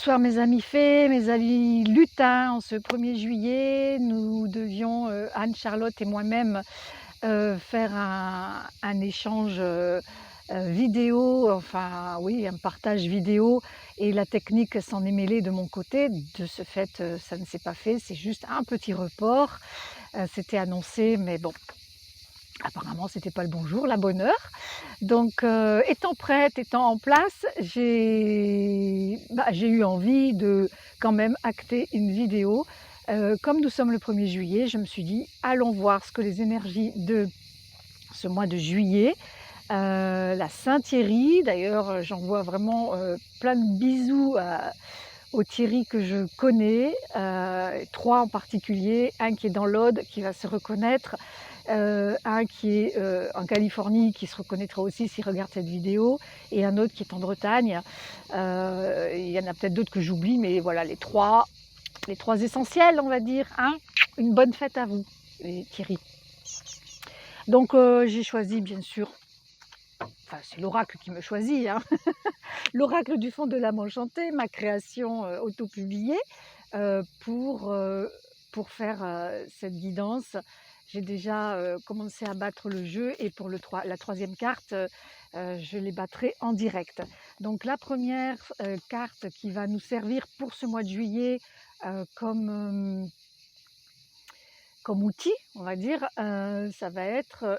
Bonsoir mes amis fées, mes amis lutins. En ce 1er juillet, nous devions, Anne-Charlotte et moi-même, faire un échange vidéo, enfin oui, un partage vidéo, et la technique s'en est mêlée de mon côté. De ce fait, ça ne s'est pas fait, c'est juste un petit report. C'était annoncé, mais bon, apparemment c'était pas le bon jour, la bonne heure. Donc étant prête, étant en place, j'ai eu envie de quand même acter une vidéo. Comme nous sommes le 1er juillet, je me suis dit: «Allons voir ce que les énergies de ce mois de juillet», la Saint-Thierry, d'ailleurs, j'envoie vraiment, plein de bisous aux Thierry que je connais, 3 en particulier, un qui est dans l'Aude, qui va se reconnaître, un qui est, en Californie, qui se reconnaîtra aussi s'il regarde cette vidéo, et un autre qui est en Bretagne. Il y en a peut-être d'autres que j'oublie, mais voilà les 3 essentiels, on va dire, hein. Une bonne fête à vous, les Thierry. Donc j'ai choisi bien sûr, enfin c'est l'oracle qui me choisit, hein, l'oracle du fond de l'âme enchantée, ma création auto-publiée, pour faire cette guidance. J'ai déjà commencé à battre le jeu, et pour la troisième carte, je les battrai en direct. Donc la première carte qui va nous servir pour ce mois de juillet comme outil, on va dire, ça va être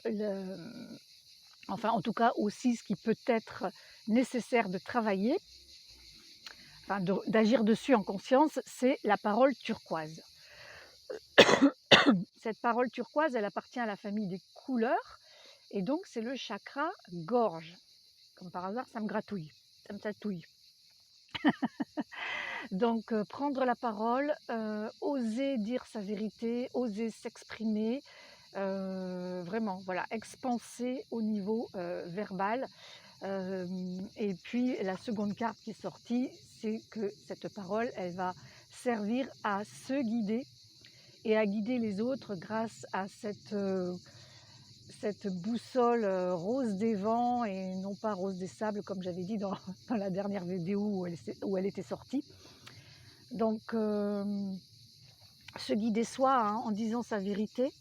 enfin en tout cas aussi ce qui peut être nécessaire de travailler, enfin d'agir dessus en conscience, c'est la parole turquoise. Cette parole turquoise, elle appartient à la famille des couleurs, et donc c'est le chakra gorge. Comme par hasard, ça me gratouille, ça me tatouille. Donc prendre la parole, oser dire sa vérité, oser s'exprimer, vraiment, voilà, expanser au niveau verbal. Et puis la seconde carte qui est sortie, c'est que cette parole, elle va servir à se guider et à guider les autres grâce à cette boussole rose des vents, et non pas rose des sables comme j'avais dit dans la dernière vidéo où elle était sortie. Donc se guider soi, hein, en disant sa vérité,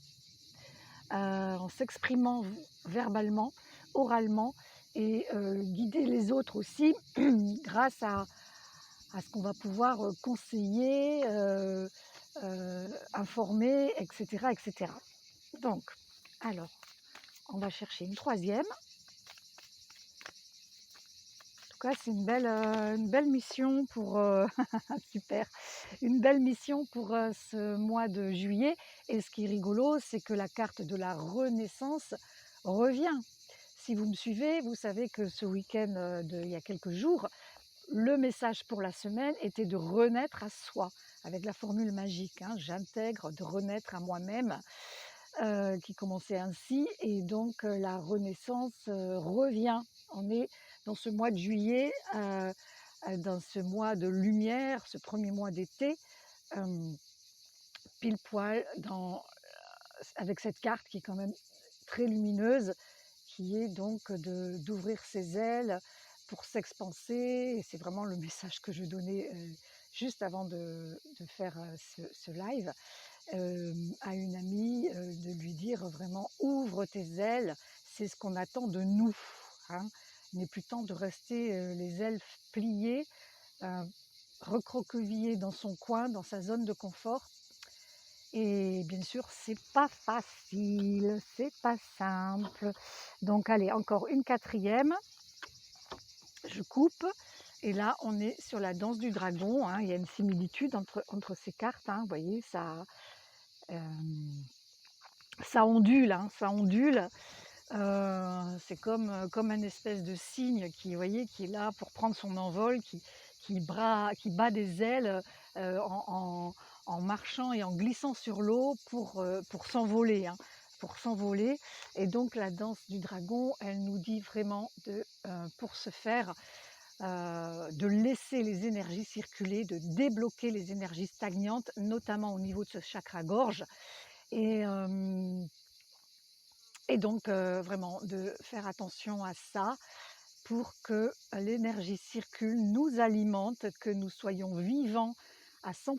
en s'exprimant verbalement, oralement, et guider les autres aussi grâce à ce qu'on va pouvoir conseiller, informer, etc., etc. Donc, alors, on va chercher une troisième. En tout cas, c'est une belle mission pour super, une belle mission pour ce mois de juillet. Et ce qui est rigolo, c'est que la carte de la renaissance revient. Si vous me suivez, vous savez que ce week-end il y a quelques jours, le message pour la semaine était de renaître à soi, avec la formule magique, hein, j'intègre de renaître à moi-même, qui commençait ainsi. Et donc la renaissance revient. On est dans ce mois de juillet, dans ce mois de lumière, ce premier mois d'été, pile poil avec cette carte qui est quand même très lumineuse, qui est donc d'ouvrir ses ailes pour s'expanser. Et c'est vraiment le message que je donnais juste avant de faire ce live à une amie, de lui dire vraiment: ouvre tes ailes, c'est ce qu'on attend de nous, hein. Il n'est plus temps de rester les ailes pliées, recroquevillé dans son coin, dans sa zone de confort. Et bien sûr, c'est pas facile, c'est pas simple. Donc allez, encore une quatrième, je coupe. Et là, on est sur la danse du dragon, hein. Il y a une similitude entre ces cartes, hein. Vous voyez, ça ondule, hein, ça ondule. C'est comme un espèce de cygne qui, vous voyez, qui est là pour prendre son envol, qui bat des ailes en marchant et en glissant sur l'eau pour s'envoler, hein, pour s'envoler. Et donc la danse du dragon, elle nous dit vraiment pour ce faire, de laisser les énergies circuler, de débloquer les énergies stagnantes, notamment au niveau de ce chakra gorge. Et donc vraiment de faire attention à ça, pour que l'énergie circule, nous alimente, que nous soyons vivants à 100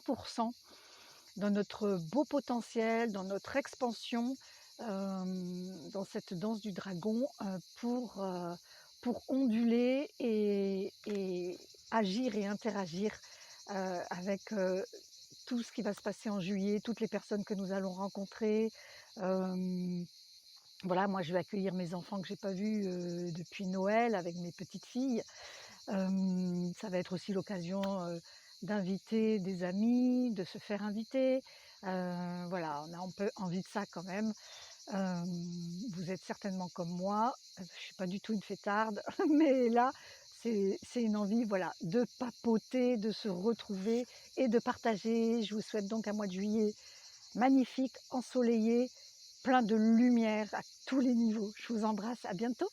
dans notre beau potentiel, dans notre expansion, dans cette danse du dragon, pour onduler et agir et interagir, avec, tout ce qui va se passer en juillet, toutes les personnes que nous allons rencontrer. Hem, voilà, moi je vais accueillir mes enfants que j'ai pas vus, depuis Noël avec mes petites filles. Ça va être aussi l'occasion, d'inviter des amis, de se faire inviter. Voilà, on a un peu envie de ça quand même. Hem, Vous êtes certainement comme moi, je suis pas du tout une fêtarde, mais là, c'est une envie, voilà, de papoter, de se retrouver et de partager. Je vous souhaite donc un mois de juillet magnifique, ensoleillé, plein de lumière à tous les niveaux. Je vous embrasse, à bientôt.